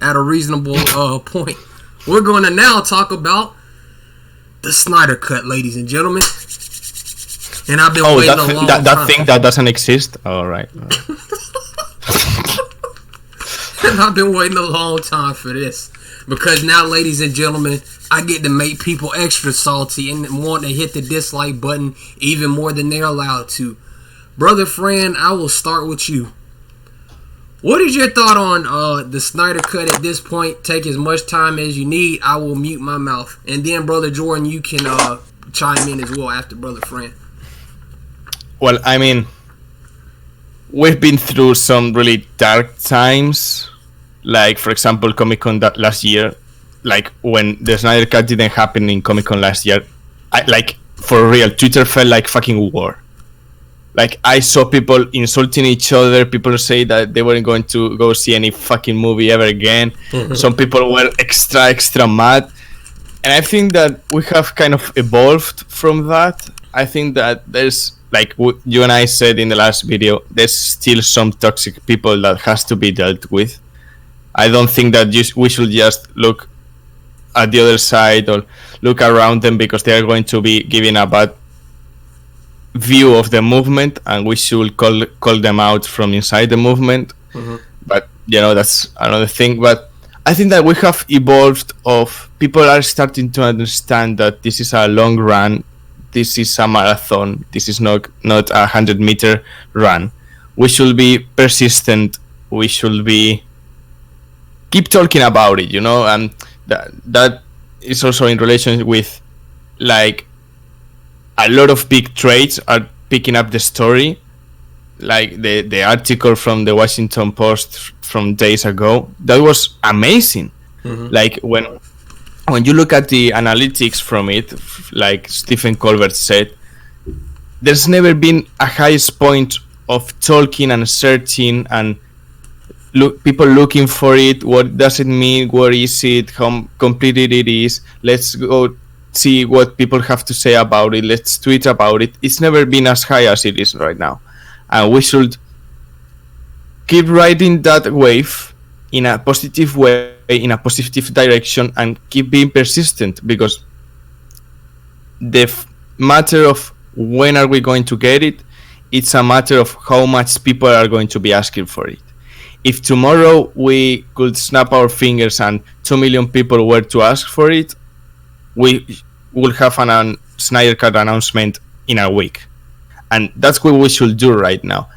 at a reasonable point. We're going to now talk about the Snyder Cut, ladies and gentlemen. And I've been waiting a long time. That thing that doesn't exist? All right. And I've been waiting a long time for this. Because now, ladies and gentlemen, I get to make people extra salty and want to hit the dislike button even more than they're allowed to. Brother Fran, I will start with you. What is your thought on the Snyder Cut at this point? Take as much time as you need. I will mute my mouth. And then, Brother Jordan, you can chime in as well after Brother Fran. Well, I mean, we've been through some really dark times. Like, for example, Comic-Con last year. Like, when the Snyder Cut didn't happen in Comic-Con last year, for real, Twitter felt like fucking war. Like, I saw people insulting each other. People say that they weren't going to go see any fucking movie ever again. Some people were extra mad. And I think that we have kind of evolved from that. I think that there's, like you and I said in the last video, there's still some toxic people that has to be dealt with. I don't think that we should just look at the other side or look around them because they are going to be giving a bad view of the movement, and we should call them out from inside the movement. But that's another thing. But I think that we have evolved of people are starting to understand that this is a long run, this is a marathon, this is not a 100-meter run. We should be persistent, we should be keep talking about it, and that is also in relation with, like, a lot of big trades are picking up the story, like the article from the Washington Post from days ago. That was amazing. Like, when you look at the analytics from it, like Stephen Colbert said, there's never been a highest point of talking and searching and people looking for it. What does it mean? What is it? How completed it is? Let's go see what people have to say about it. Let's tweet about it. It's never been as high as it is right now, and we should keep riding that wave in a positive way, in a positive direction, and keep being persistent, because the matter of when are we going to get it, it's a matter of how much people are going to be asking for it. If tomorrow we could snap our fingers and 2 million people were to ask for it, we will have an Snyder Cut announcement in a week. And that's what we should do right now.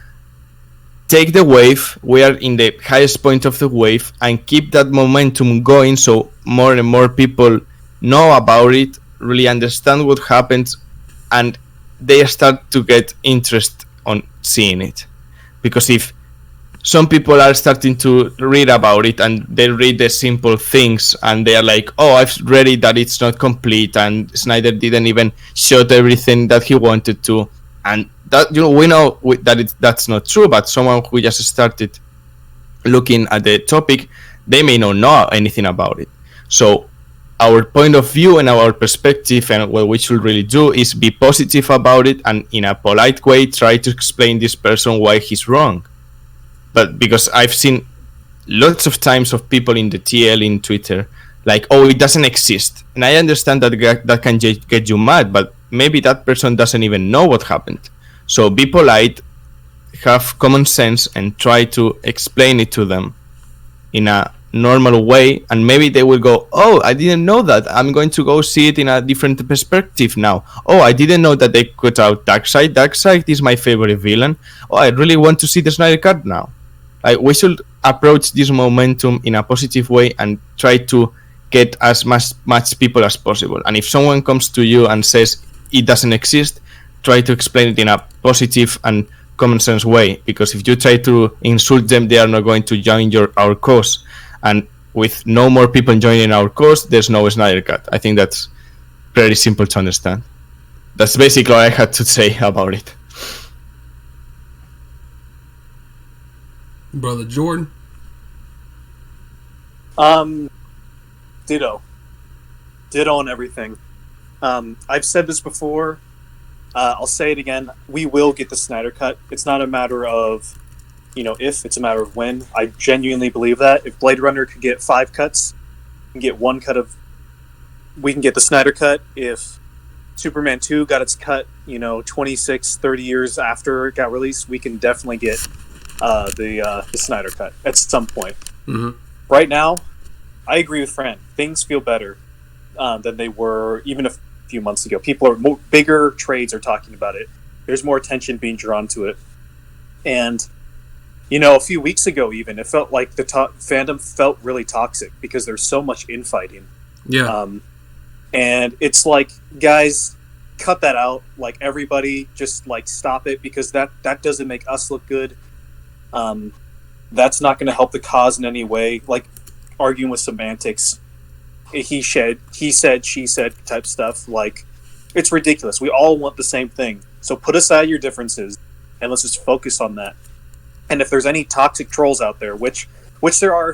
Take the wave, we are in the highest point of the wave, and keep that momentum going so more and more people know about it, really understand what happens, and they start to get interest on seeing it. Because if some people are starting to read about it and they read the simple things and they are like, oh, I've read it that it's not complete and Snyder didn't even shoot everything that he wanted to, and that, we know that that's not true. But someone who just started looking at the topic, they may not know anything about it. So our point of view and our perspective and what we should really do is be positive about it, and in a polite way try to explain this person why he's wrong. But because I've seen lots of times of people in the TL in Twitter like, oh, it doesn't exist. And I understand that can get you mad, but maybe that person doesn't even know what happened. So be polite, have common sense, and try to explain it to them in a normal way. And maybe they will go, oh, I didn't know that. I'm going to go see it in a different perspective now. Oh, I didn't know that they cut out Darkseid. Darkseid is my favorite villain. Oh, I really want to see the Snyder Cut now. We should approach this momentum in a positive way and try to get as much people as possible. And if someone comes to you and says it doesn't exist, try to explain it in a positive and common sense way. Because if you try to insult them, they are not going to join our cause. And with no more people joining our cause, there's no Snyder Cut. I think that's pretty simple to understand. That's basically all I had to say about it. Brother Jordan? Ditto on everything. I've said this before. I'll say it again. We will get the Snyder Cut. It's not a matter of if, it's a matter of when. I genuinely believe that. If Blade Runner could get 5 cuts, we can get the Snyder cut. If Superman 2 got its cut, 26, 30 years after it got released, we can definitely get the Snyder cut at some point. Mm-hmm. Right now, I agree with Fran. Things feel better than they were even a few months ago. Bigger trades are talking about it. There's more attention being drawn to it. And, a few weeks ago even, it felt like the fandom felt really toxic because there's so much infighting. Yeah. And it's like, guys, cut that out. Like, everybody just, stop it, because that doesn't make us look good. That's not going to help the cause in any way. Like, arguing with semantics, he said, she said type stuff. Like, it's ridiculous. We all want the same thing. So put aside your differences and let's just focus on that. And if there's any toxic trolls out there, which there are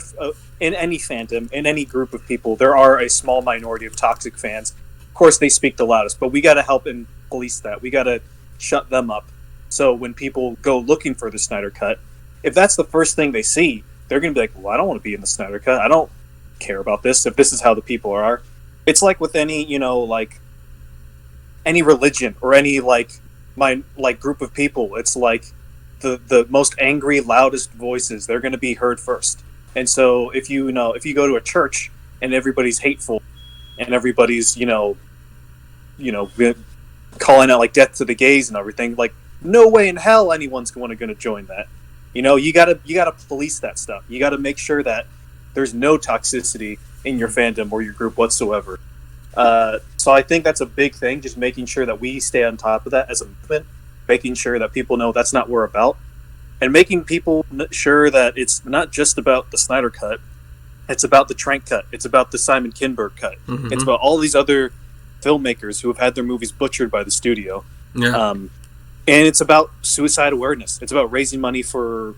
in any fandom, in any group of people, there are a small minority of toxic fans. Of course, they speak the loudest, but we got to help and police that. We got to shut them up. So when people go looking for the Snyder Cut, if that's the first thing they see, they're going to be like, well, I don't want to be in the Snyder Cut. I don't care about this if this is how the people are. It's like with any, any religion or any, group of people. It's like the most angry, loudest voices, they're going to be heard first. And so if you go to a church and everybody's hateful and everybody's, calling out death to the gays and everything, no way in hell anyone's going to join that. You gotta police that stuff. You gotta make sure that there's no toxicity in your fandom or your group whatsoever. So I think that's a big thing, just making sure that we stay on top of that as a movement, making sure that people know that's not what we're about, and making people sure that it's not just about the Snyder Cut, it's about the Trank Cut, it's about the Simon Kinberg Cut, Mm-hmm. it's about all these other filmmakers who have had their movies butchered by the studio. Yeah. And it's about suicide awareness. It's about raising money for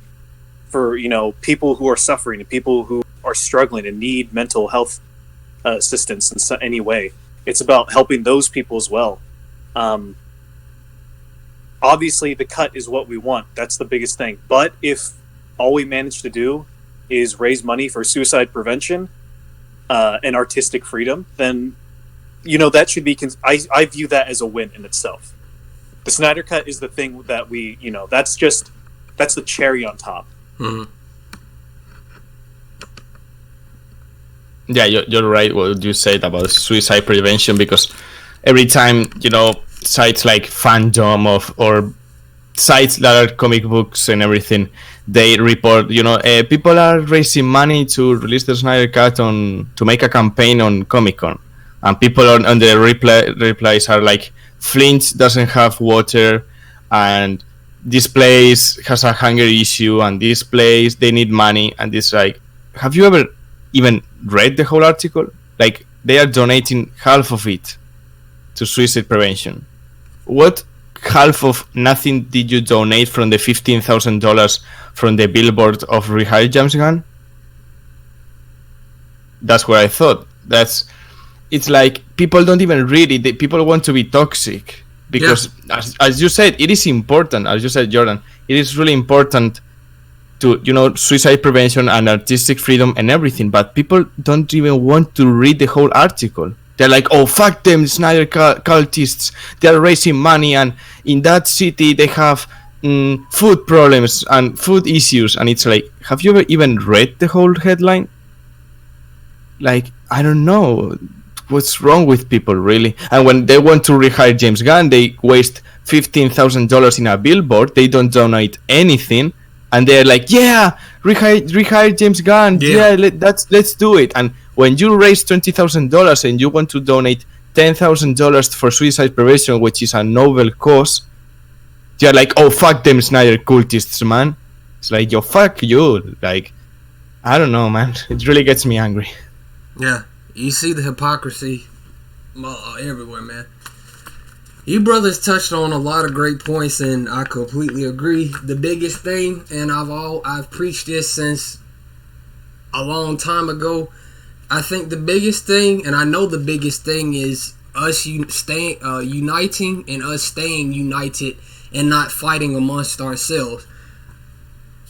people who are suffering and people who are struggling and need mental health assistance in any way. It's about helping those people as well. Obviously, the cut is what we want. That's the biggest thing. But if all we manage to do is raise money for suicide prevention and artistic freedom, then that should be. I view that as a win in itself. The Snyder Cut is the thing that we, that's the cherry on top. Mm-hmm. Yeah, you're right what you said about suicide prevention, because every time, sites like Fandom or sites that are comic books and everything, they report, people are raising money to release the Snyder Cut to make a campaign on Comic-Con. And people on the replies are like, Flint doesn't have water, and this place has a hunger issue, and this place, they need money. And it's like, have you ever even read the whole article? Like, they are donating half of it to suicide prevention. What half of nothing did you donate from the $15,000 from the billboard of Rehire James Gunn? That's what I thought. It's like people don't even read it. People want to be toxic because, as you said, it is important. As you said, Jordan, it is really important to, suicide prevention and artistic freedom and everything. But people don't even want to read the whole article. They're like, oh, fuck them, Snyder cultists. They're raising money, and in that city they have food problems and food issues. And it's like, have you ever even read the whole headline? Like, I don't know. What's wrong with people, really? And when they want to rehire James Gunn, they waste $15,000 in a billboard. They don't donate anything, and they're like, "Yeah, rehire James Gunn. Yeah, let's do it." And when you raise $20,000 and you want to donate $10,000 for suicide prevention, which is a noble cause, you're like, "Oh, fuck them, Snyder cultists, man." It's like, "Yo, fuck you." Like, I don't know, man. It really gets me angry. Yeah. You see the hypocrisy everywhere, man. You brothers touched on a lot of great points, and I completely agree. The biggest thing, and I've preached this since a long time ago. I think the biggest thing, and I know the biggest thing, is us uniting and us staying united and not fighting amongst ourselves.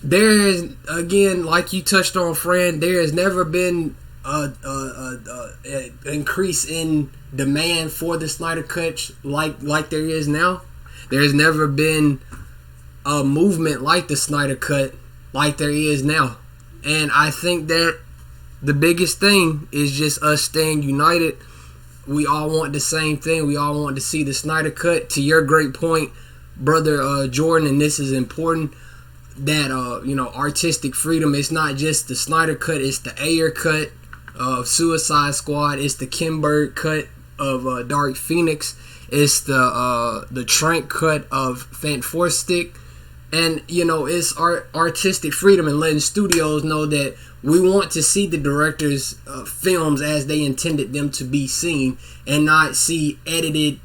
there is, again, like you touched on, Fran, there has never been a increase in demand for the Snyder Cut like there is now. There has never been a movement like the Snyder Cut like there is now. And I think that the biggest thing is just us staying united. We all want the same thing. We all want to see the Snyder Cut. To your great point, brother Jordan, and this is important, that artistic freedom. It's not just the Snyder Cut. It's the Ayer cut of Suicide Squad. It's the Kinberg cut of Dark Phoenix. It's the Trank cut of Fantastic. And it's artistic freedom and letting studios know that we want to see the director's films as they intended them to be seen, and not see edited,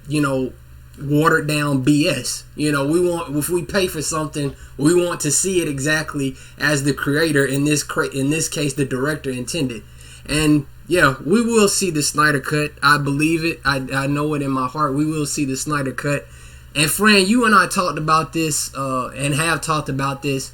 watered down BS. We want, if we pay for something, we want to see it exactly as the creator, in this case the director, intended. And yeah, we will see the Snyder Cut. I believe it. I know it in my heart. We will see the Snyder Cut. And Fran, you and I talked about this and have talked about this.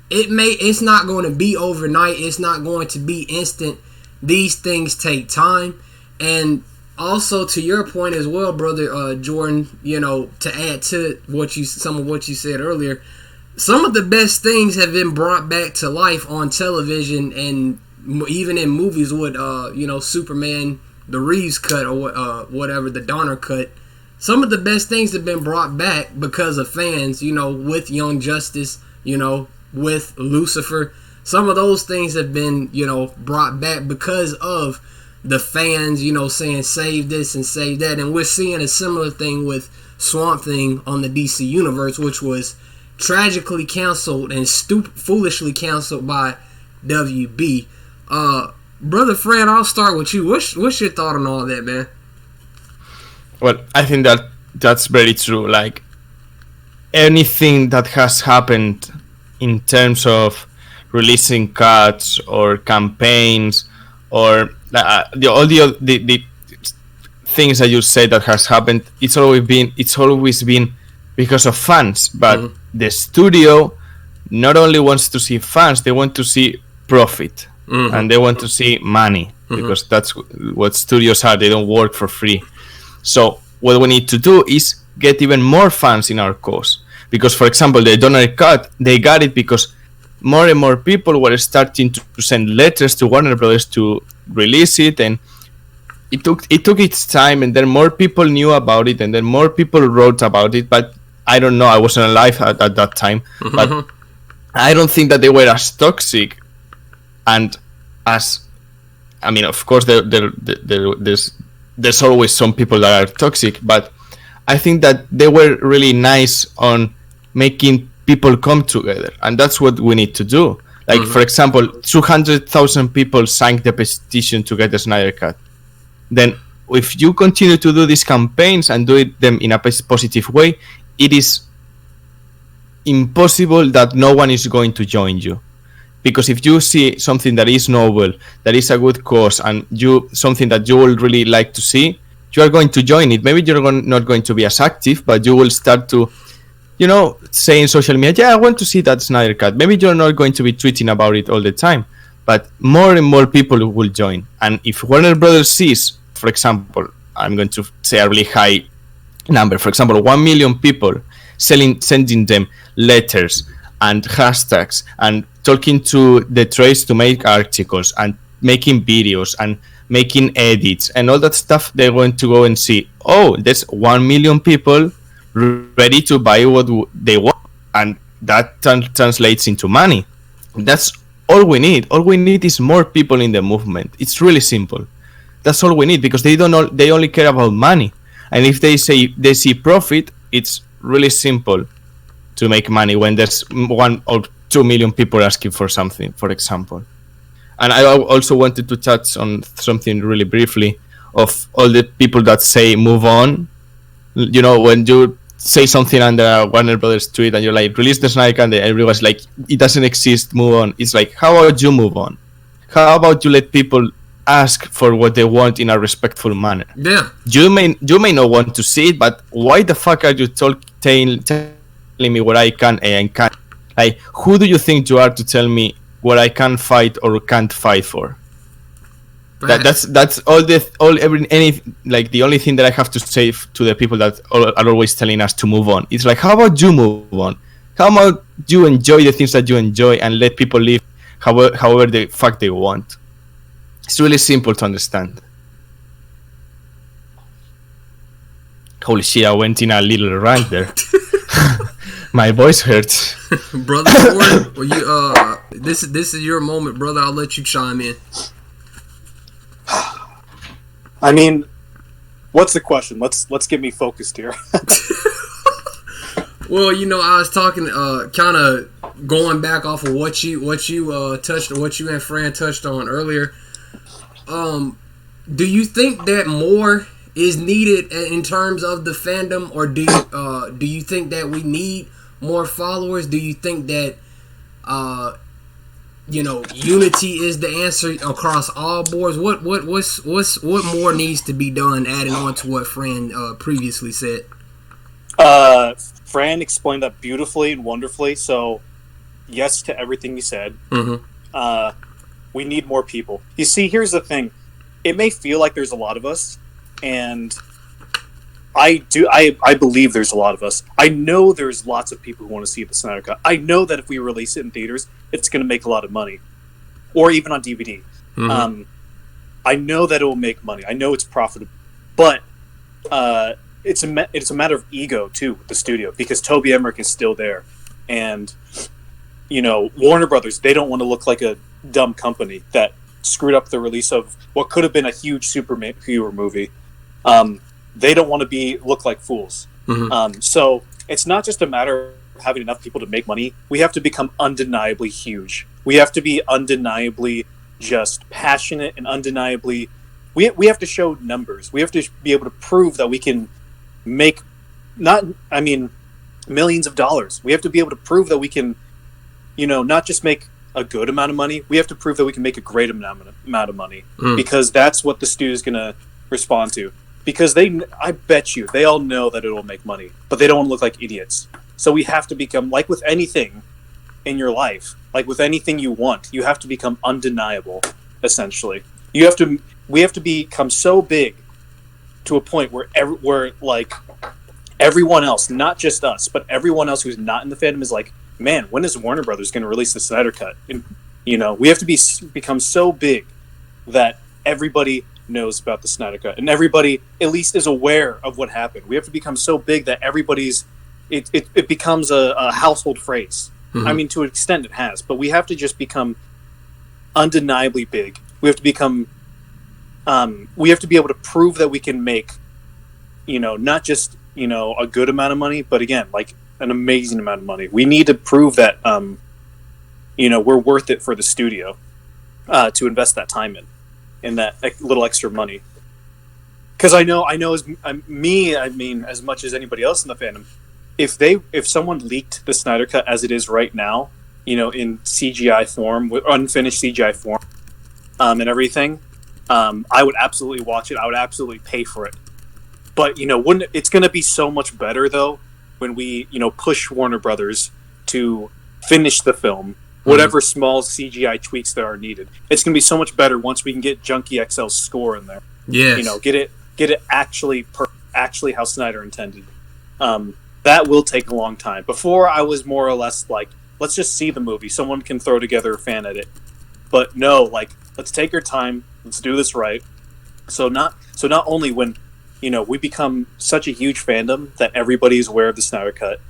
It's not going to be overnight. It's not going to be instant. These things take time. And also, to your point as well, brother Jordan, to add to some of what you said earlier, some of the best things have been brought back to life on television and even in movies with Superman, the Reeves cut, or whatever, the Donner cut. Some of the best things have been brought back because of fans, with Young Justice, with Lucifer. Some of those things have been, brought back because of the fans, saying save this and save that. And we're seeing a similar thing with Swamp Thing on the DC Universe, which was tragically canceled and foolishly canceled by WB. Brother Fran, I'll start with you. What's your thought on all that, man? Well, I think that's very true. Like, anything that has happened in terms of releasing cuts or campaigns or all the things that you say that has happened, it's always been because of fans. But the studio not only wants to see fans, they want to see profit, and they want to see money, because that's what studios are. They don't work for free. So what we need to do is get even more fans in our cause. Because, for example, the Donner Cut, they got it because more and more people were starting to send letters to Warner Brothers to release it, and it took its time, and then more people knew about it, and then more people wrote about it. But I don't know, I wasn't alive at that time, but I don't think that they were as toxic, and as, I mean, of course, there's always some people that are toxic, but I think that they were really nice on making people come together, and that's what we need to do. Like, for example, 200,000 people signed the petition to get the Snyder Cut. Then, if you continue to do these campaigns and do them in a positive way, it is impossible that no one is going to join you. Because if you see something that is noble, that is a good cause, and something that you will really like to see, you are going to join it. Maybe you're not going to be as active, but you will start to, say in social media, yeah, I want to see that Snyder Cut. Maybe you're not going to be tweeting about it all the time, but more and more people will join. And if Warner Brothers sees, for example, I'm going to say a really high number, for example, 1 million people sending them letters and hashtags and talking to the trades to make articles and making videos and making edits and all that stuff, they're going to go and see, oh, there's 1 million people ready to buy what they want, and that translates into money. That's all we need. All we need is more people in the movement. It's really simple. That's all we need, because they only care about money, and if they say they see profit, it's really simple to make money when there's 1 or 2 million people asking for something, for example. And I also wanted to touch on something really briefly of all the people that say move on. When you say something under Warner Brothers tweet and you're like, release the Snyder Cut, and everyone's like, it doesn't exist, move on. It's like, how about you move on? How about you let people ask for what they want in a respectful manner? Yeah. You may not want to see it, but why the fuck are you telling me what I can and can't? Like, who do you think you are to tell me what I can fight or can't fight for? That's all the only thing that I have to say to the people that are always telling us to move on. It's like, how about you move on? How about you enjoy the things that you enjoy and let people live however the fuck they want? It's really simple to understand. Holy shit, I went in a little rant there. My voice hurts. Brother Ford, well, you this is your moment, brother. I'll let you chime in. I mean, what's the question? Let's get me focused here. Well, I was talking, kind of going back off of what you touched, what you and Fran touched on earlier. Do you think that more is needed in terms of the fandom, or do you think that we need more followers? Do you think that unity is the answer across all boards? What more needs to be done? Adding on to what Fran previously said. Fran explained that beautifully and wonderfully. So, yes to everything you said. Mm-hmm. We need more people. You see, here's the thing. It may feel like there's a lot of us, and I believe there's a lot of us. I know there's lots of people who want to see the Snyder Cut. I know that if we release it in theaters, it's going to make a lot of money, or even on DVD. Mm-hmm. I know that it will make money. I know it's profitable, but it's a matter of ego too with the studio, because Toby Emmerich is still there, and Warner Brothers, they don't want to look like a dumb company that screwed up the release of what could have been a huge superhero movie. They don't want to look like fools. Mm-hmm. So it's not just a matter of having enough people to make money. We have to become undeniably huge. We have to be undeniably just passionate and undeniably. We have to show numbers. We have to be able to prove that we can make millions of dollars. We have to be able to prove that we can, not just make a good amount of money. We have to prove that we can make a great amount of money, because that's what the studio is going to respond to. Because I bet you, they all know that it will make money, but they don't want to look like idiots. So we have to become, like with anything in your life, like with anything you want, you have to become undeniable, essentially. We have to become so big to a point where everyone else, not just us, but everyone else who's not in the fandom is like, man, when is Warner Brothers going to release the Snyder Cut? And, we have to become so big that everybody knows about the Snyder Cut, and everybody at least is aware of what happened. We have to become so big that it becomes a household phrase. Mm-hmm. I mean, to an extent it has, but we have to just become undeniably big. We have to become, we have to be able to prove that we can make, not just, a good amount of money, but again, like an amazing amount of money. We need to prove that, we're worth it for the studio, to invest that time in that little extra money. Because I know as much as anybody else in the fandom, if someone leaked the Snyder Cut as it is right now, in CGI form, with unfinished CGI form, and everything, I would absolutely watch it. I would absolutely pay for it. But it's going to be so much better though when we push Warner Brothers to finish the film. Whatever small CGI tweaks that are needed, it's going to be so much better once we can get Junkie XL's score in there. Yeah, get it actually how Snyder intended. That will take a long time. Before, I was more or less like, let's just see the movie. Someone can throw together a fan edit. But no, let's take our time. Let's do this right. So not only when we become such a huge fandom that everybody's aware of the Snyder Cut,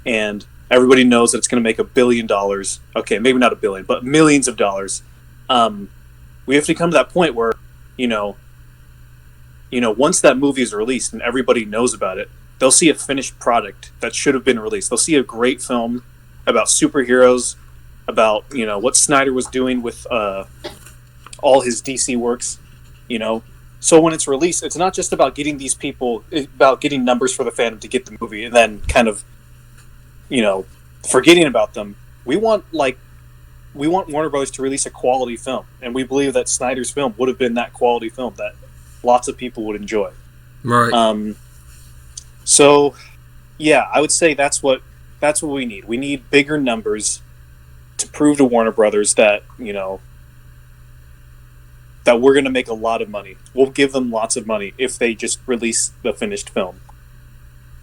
and everybody knows that it's going to make $1 billion. Okay, maybe not $1 billion, but millions of dollars. We have to come to that point where, once that movie is released and everybody knows about it, they'll see a finished product that should have been released. They'll see a great film about superheroes, about what Snyder was doing with all his DC works. So when it's released, it's not just about getting these people, about getting numbers for the fandom to get the movie, and then kind of forgetting about them. We want Warner Brothers to release a quality film, and we believe that Snyder's film would have been that quality film that lots of people would enjoy. Right. So, yeah, I would say that's what That's what we need. We need bigger numbers to prove to Warner Brothers that, that we're going to make a lot of money. We'll give them lots of money if they just release the finished film.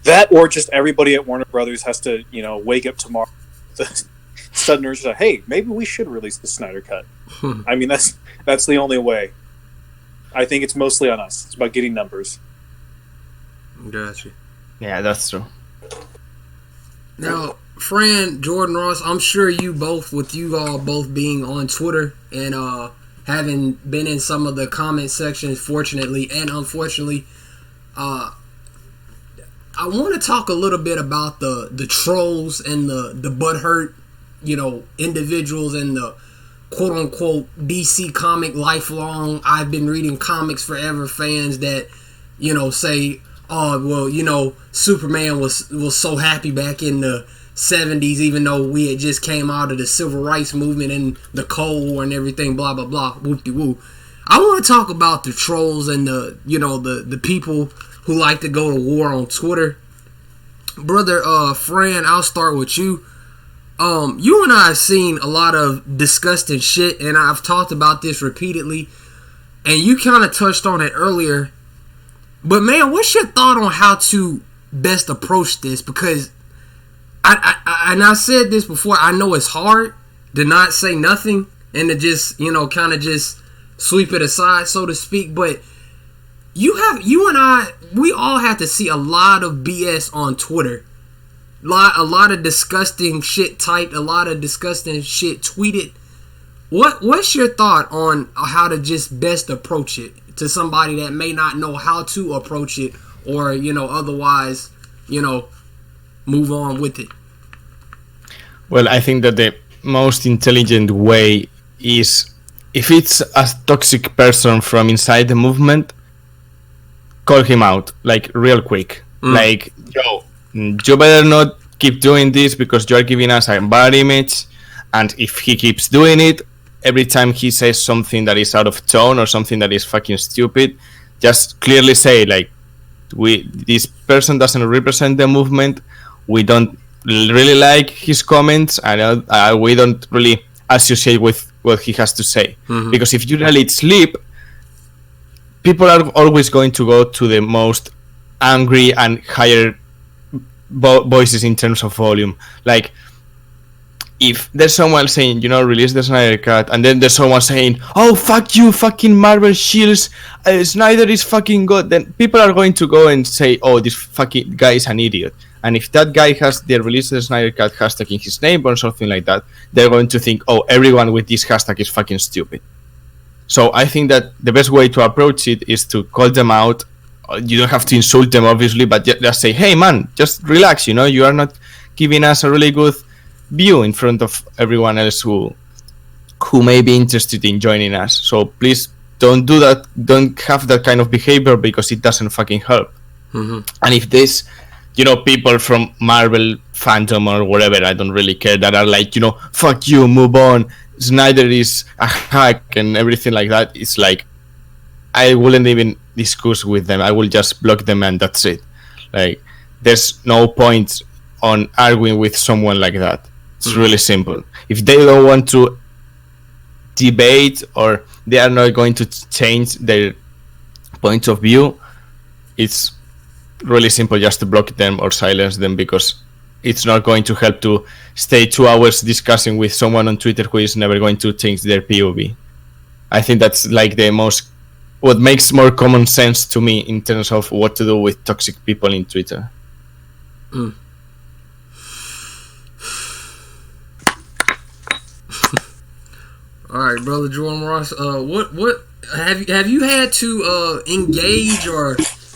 That, or just everybody at Warner Brothers has to, wake up tomorrow to sudden urge to, hey, maybe we should release the Snyder Cut. I mean, that's the only way. I think it's mostly on us. It's about getting numbers. Gotcha. Yeah, that's true. Now, Fran, Jordan, Ross, I'm sure you both, with you all both being on Twitter and having been in some of the comment sections, fortunately and unfortunately, I want to talk a little bit about the trolls and the butthurt, individuals and the quote-unquote DC comic lifelong, I've been reading comics forever fans that, say, oh, well, Superman was so happy back in the 70s, even though we had just came out of the civil rights movement and the Cold War and everything, blah, blah, blah, whoop-de-woo. I want to talk about the trolls and the people who like to go to war on Twitter. Brother Fran, I'll start with you. You and I have seen a lot of disgusting shit, and I've talked about this repeatedly, and you kind of touched on it earlier. But man, what's your thought on how to best approach this? Because I said this before, I know it's hard to not say nothing and to just, kind of just sweep it aside, so to speak, but you and I, we all have to see a lot of BS on Twitter. A lot of disgusting shit typed, a lot of disgusting shit tweeted. What's your thought on how to just best approach it to somebody that may not know how to approach it, or otherwise, move on with it? Well, I think that the most intelligent way is, if it's a toxic person from inside the movement, call him out, like, real quick. Like, yo, you better not keep doing this because you're giving us a bad image. And if he keeps doing it, every time he says something that is out of tone or something that is fucking stupid, just clearly say, like, this person doesn't represent the movement. We don't really like his comments, and we don't really associate with what he has to say. Mm-hmm. Because if you let it slip, people are always going to go to the most angry and higher voices in terms of volume. Like, if there's someone saying, release the Snyder Cut, and then there's someone saying, oh, fuck you, fucking Marvel shields, Snyder is fucking good, then people are going to go and say, oh, this fucking guy is an idiot. And if that guy has the release the Snyder Cut hashtag in his name or something like that, they're going to think, oh, everyone with this hashtag is fucking stupid. So I think that the best way to approach it is to call them out. You don't have to insult them, obviously, but just say, hey, man, just relax, you are not giving us a really good view in front of everyone else who may be interested in joining us. So please don't do that. Don't have that kind of behavior, because it doesn't fucking help. Mm-hmm. And if there's, people from Marvel fandom or whatever, I don't really care, that are like, fuck you, move on, Snyder is a hack and everything like that, it's like, I wouldn't even discuss with them. I will just block them and that's it. Like, there's no point on arguing with someone like that. It's really simple. If they don't want to debate, or they are not going to change their point of view, it's really simple just to block them or silence them, because it's not going to help to stay 2 hours discussing with someone on Twitter who is never going to change their POV. I think that's like what makes more common sense to me in terms of what to do with toxic people in Twitter. All right, brother Jordan Ross. What have you had to engage or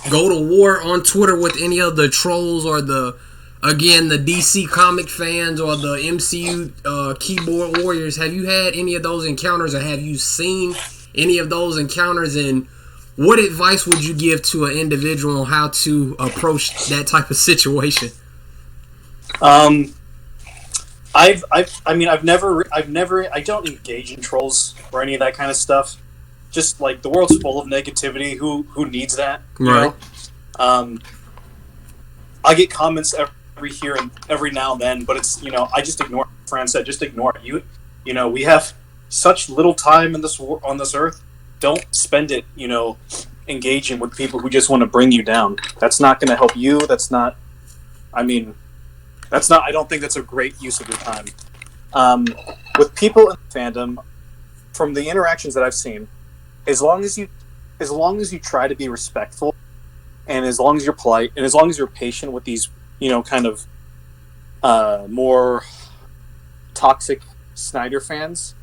go to war on Twitter with any of the trolls or the DC comic fans or the MCU keyboard warriors? Have you had any of those encounters, or have you seen any of those encounters? And what advice would you give to an individual on how to approach that type of situation? I don't engage in trolls or any of that kind of stuff. Just like, the world's full of negativity. Who needs that? Right. I get comments every every now and then, but it's, I just ignore it. Fran said, just ignore it. We have such little time in on this earth. Don't spend it, engaging with people who just want to bring you down. That's not going to help you. I don't think that's a great use of your time. With people in fandom, from the interactions that I've seen, as long as you try to be respectful, and as long as you're polite, and as long as you're patient with these, kind of more toxic Snyder fans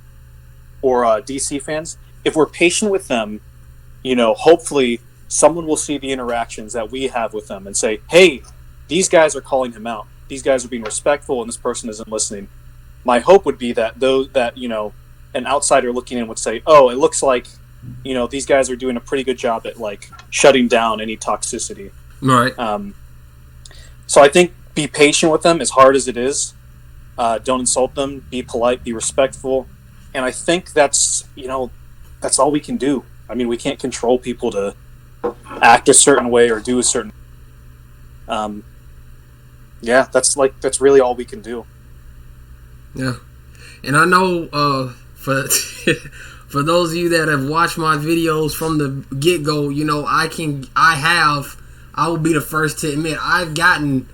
or DC fans, if we're patient with them, hopefully someone will see the interactions that we have with them and say, hey, these guys are calling him out. These guys are being respectful, and this person isn't listening. My hope would be that an outsider looking in would say, oh, it looks like, these guys are doing a pretty good job at like shutting down any toxicity. Right. So I think be patient with them as hard as it is. Don't insult them. Be polite. Be respectful. And I think that's all we can do. I mean, we can't control people to act a certain way or do a certain. That's really all we can do. Yeah, and I know for for those of you that have watched my videos from the get go, I will be the first to admit I've gotten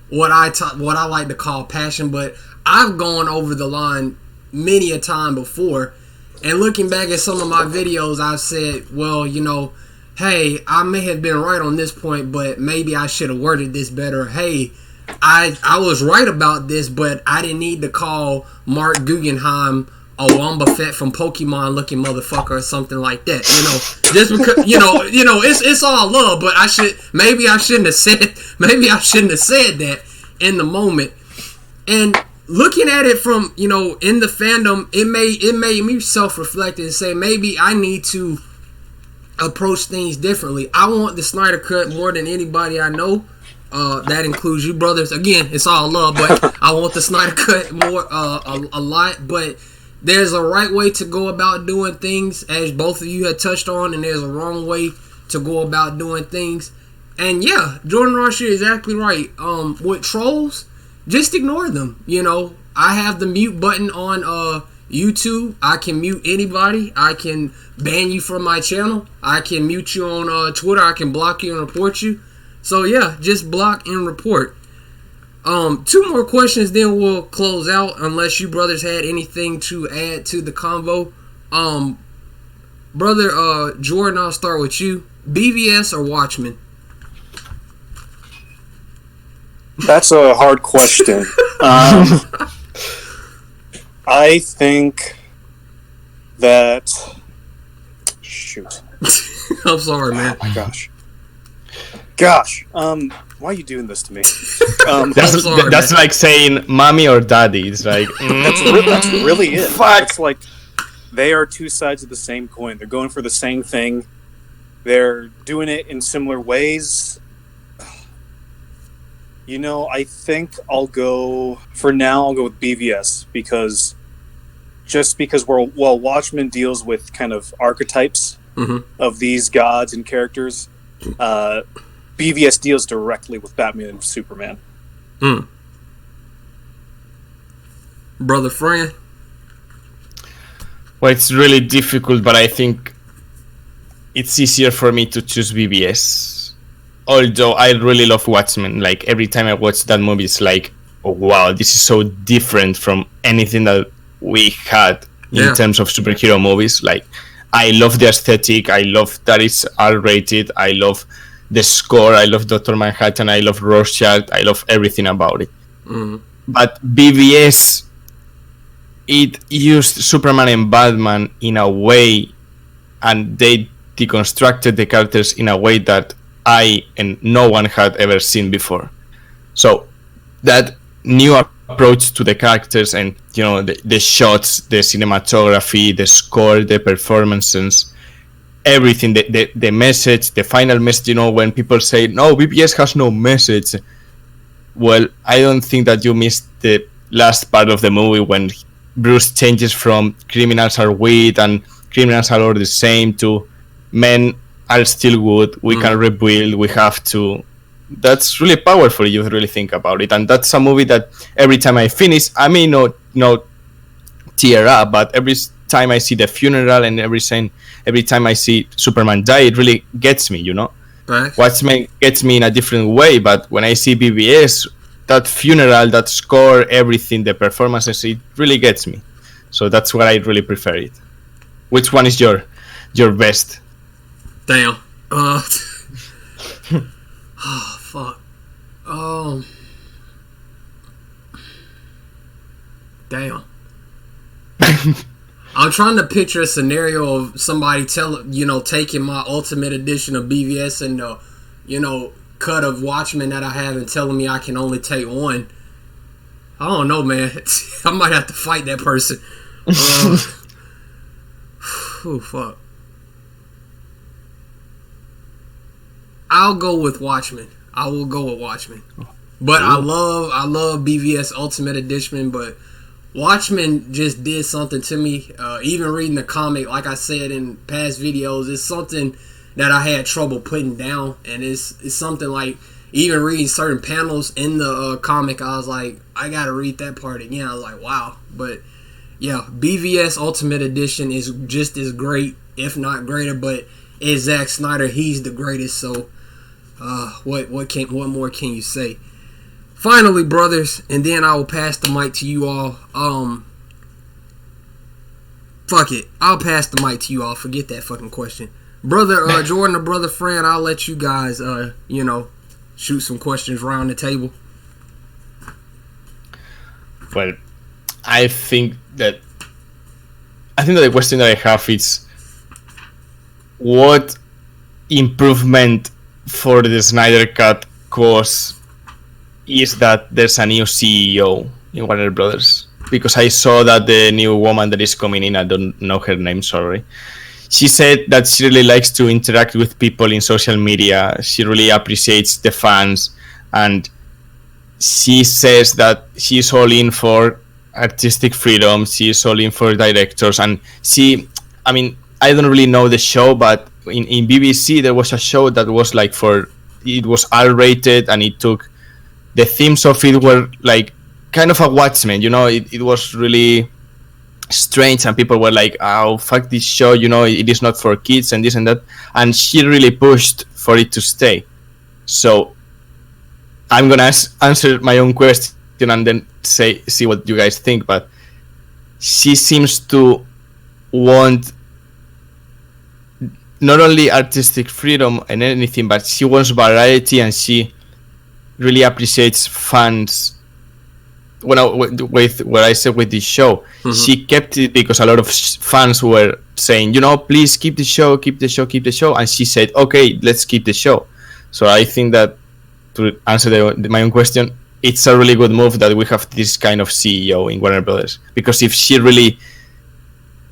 what I like to call passion, but I've gone over the line many a time before. And looking back at some of my videos, I've said, well, hey, I may have been right on this point, but maybe I should have worded this better. Hey, I was right about this, but I didn't need to call Mark Guggenheim a Wamba Fett from Pokemon looking motherfucker or something like that. Just because it's all love, but I shouldn't have said that in the moment. And looking at it from, in the fandom, it made me self-reflect and say maybe I need to approach things differently. I want the Snyder Cut more than anybody I know. That includes you brothers. Again, it's all love, but I want the Snyder Cut more a lot. But there's a right way to go about doing things, as both of you had touched on, and there's a wrong way to go about doing things. And yeah, Jordan Ross, you're exactly right. With trolls, just ignore them. I have the mute button on YouTube. I can mute anybody. I can ban you from my channel. I can mute you on Twitter. I can block you and report you. So yeah, just block and report. 2 more questions, then we'll close out. Unless you brothers had anything to add to the convo. Brother Jordan, I'll start with you. BVS or Watchmen? That's a hard question. I think that. Shoot. I'm sorry, man. Oh my gosh. Why are you doing this to me? That's like saying mommy or daddy. It's like that's really it. Fuck. It's like they are two sides of the same coin. They're going for the same thing. They're doing it in similar ways. I think I'll go with BVS because Watchmen deals with kind of archetypes of these gods and characters. BVS deals directly with Batman and Superman. Brother Fran? Well, it's really difficult, but I think it's easier for me to choose BVS. Although I really love Watchmen. Like, every time I watch that movie, it's like, oh wow, this is so different from anything that we had in terms of superhero movies. Like, I love the aesthetic. I love that it's R-rated. I love the score. I love Dr. Manhattan. I love Rorschach. I love everything about it. But BVS, it used Superman and Batman in a way, and they deconstructed the characters in a way that I and no one had ever seen before. So that new approach to the characters and the shots, the cinematography, the score, the performances, everything, the message, the final message, when people say no, BBS has no message, well, I don't think that you missed the last part of the movie when Bruce changes from criminals are weak and criminals are all the same to men are still good, we can rebuild, we have to that's really powerful. You really think about it, and that's a movie that every time I finish, I may not tear up, but every time I see the funeral and every time I see Superman die, it really gets me. Right. Watchmen gets me in a different way, but when I see BBS, that funeral, that score, everything, the performances, it really gets me. So that's why I really prefer it. Which one is your best? Damn. Oh fuck. Damn. I'm trying to picture a scenario of somebody taking my Ultimate Edition of BVS and the, cut of Watchmen that I have and telling me I can only take one. I don't know, man. I might have to fight that person. Oh fuck. I'll go with Watchmen. I will go with Watchmen. But I love BVS Ultimate Edition, but Watchmen just did something to me. Even reading the comic, like I said in past videos, it's something that I had trouble putting down, and it's something like even reading certain panels in the comic, I was like, I gotta read that part again. I was like, wow. But yeah, BVS Ultimate Edition is just as great, if not greater. But it's Zack Snyder, he's the greatest. So what more can you say? Finally, brothers, and then I will pass the mic to you all. Fuck it, I'll pass the mic to you all. Forget that fucking question, brother Jordan or brother Fran. I'll let you guys, shoot some questions around the table. Well, I think that the question that I have is, what improvement for the Snyder Cut is that there's a new CEO in Warner Brothers, because I saw that the new woman that is coming in, I don't know her name, sorry. She said that she really likes to interact with people in social media. She really appreciates the fans, and she says that she's all in for artistic freedom. She's all in for directors, and I don't really know the show, but in BBC there was a show that was like it was R-rated, and it took the themes of it were like kind of a Watchmen, it was really strange, and people were like, oh fuck this show, it is not for kids and this and that, and she really pushed for it to stay. So I'm gonna answer my own question and then see what you guys think, but she seems to want not only artistic freedom and anything, but she wants variety, and she really appreciates fans. With what I said with this show, she kept it because a lot of fans were saying, please keep the show, and she said, okay, let's keep the show. So I think that, to answer my own question, it's a really good move that we have this kind of CEO in Warner Brothers, because if she really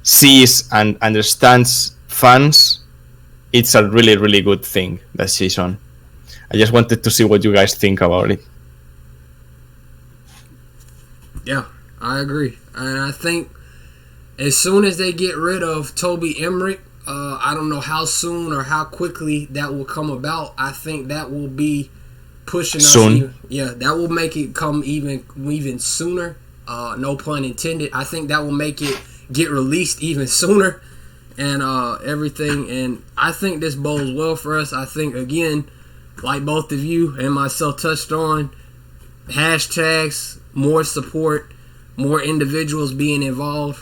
sees and understands fans, it's a really, really good thing that she's on. I just wanted to see what you guys think about it. Yeah, I agree. And I think as soon as they get rid of Toby Emmerich, I don't know how soon or how quickly that will come about. I think that will be pushing us. Soon. That will make it come even sooner. No pun intended. I think that will make it get released even sooner and everything. And I think this bodes well for us. I think, again, like both of you and myself touched on, hashtags, more support, more individuals being involved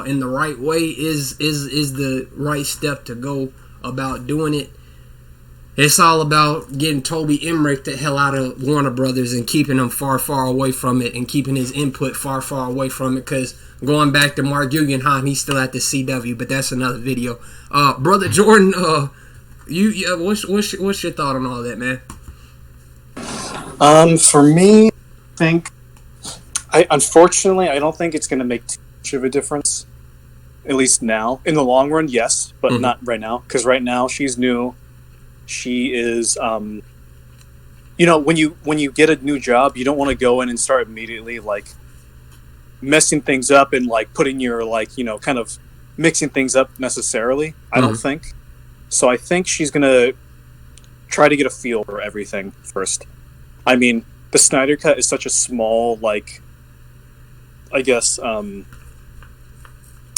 in the right way is the right step to go about doing it. It's all about getting Toby Emmerich the hell out of Warner Brothers and keeping him far, far away from it, and keeping his input far, far away from it. Because going back to Mark Guggenheim, he's still at the CW, but that's another video. Brother Jordan, what's your thought on all that, man? For me, unfortunately, I don't think it's going to make too much of a difference. At least now. In the long run, yes, but not right now. Because right now, she's new. She is, when you get a new job, you don't want to go in and start immediately, like, messing things up and, like, putting your, like, kind of mixing things up necessarily. I don't think. So I think she's going to try to get a feel for everything first. I mean, the Snyder Cut is such a small, like, I guess, a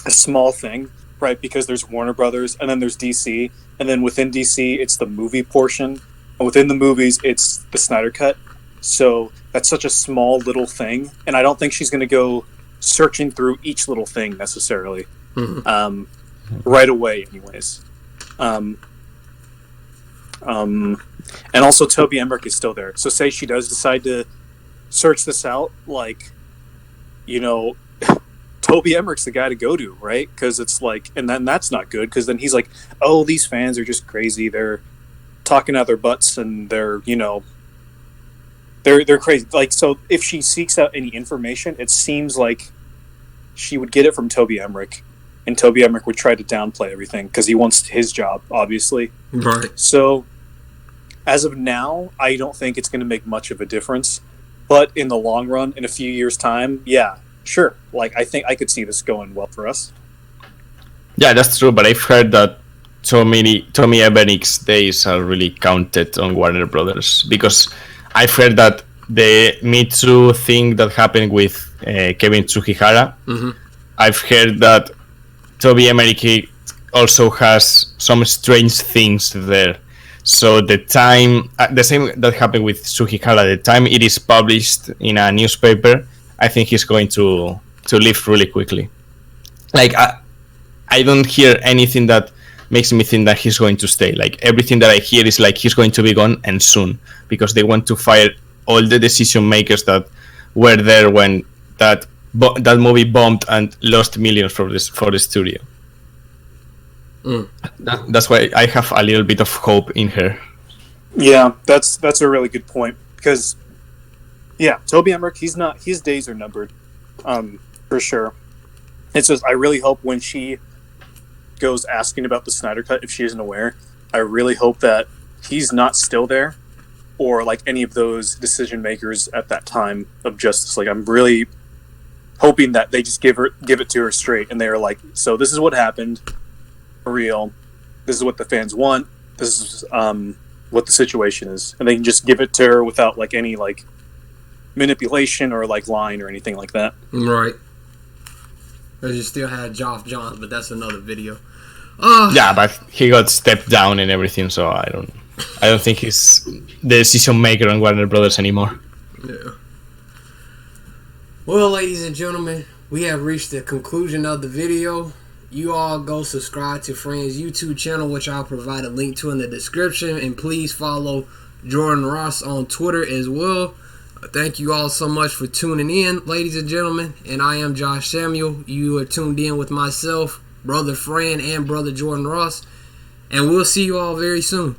small thing, right? Because there's Warner Brothers, and then there's DC, and then within DC, it's the movie portion, and within the movies, it's the Snyder Cut. So that's such a small little thing, and I don't think she's going to go searching through each little thing necessarily, right away, anyways. And also Toby Emmerich is still there. So say she does decide to search this out, like, you know, Toby Emmerich's the guy to go to, right? Because it's like, and then that's not good, because then he's like, oh, these fans are just crazy. They're talking out their butts, and they're, you know, they're crazy. Like, so if she seeks out any information, it seems like she would get it from Toby Emmerich, and Toby Emmerich would try to downplay everything because he wants his job, obviously. Right. So, as of now, I don't think it's going to make much of a difference. But in the long run, in a few years' time, yeah, sure. Like, I think I could see this going well for us. Yeah, that's true. But I've heard that Tommy Ebenick's days are really counted on Warner Brothers, because I've heard that the Me Too thing that happened with Kevin Tsukihara, I've heard that Toby Emmerich also has some strange things there. So the time, the same that happened with Tsukihara, the time it is published in a newspaper, I think he's going to leave really quickly. Like, I don't hear anything that makes me think that he's going to stay. Like, everything that I hear is like he's going to be gone, and soon, because they want to fire all the decision makers that were there when that movie bombed and lost millions for the studio. That's why I have a little bit of hope in her. Yeah, that's a really good point, because yeah, Toby Emmerich, his days are numbered, for sure. It's just, I really hope when she goes asking about the Snyder Cut, if she isn't aware, I really hope that he's not still there, or like any of those decision makers at that time of Justice League. I'm really hoping that they just give it to her straight, and they're like, so this is what happened, for real. This is what the fans want. This is what the situation is, and they can just give it to her without like any like manipulation or like lying or anything like that. Right. Because you still had Geoff Johns, but that's another video. Yeah, but he got stepped down and everything, so I don't think he's the decision maker on Warner Brothers anymore. Yeah. Well, ladies and gentlemen, we have reached the conclusion of the video. You all go subscribe to Fran's YouTube channel, which I'll provide a link to in the description, and please follow Jordan Ross on Twitter as well. Thank you all so much for tuning in, ladies and gentlemen, and I am Josh Samuel. You are tuned in with myself, Brother Fran, and Brother Jordan Ross, and we'll see you all very soon.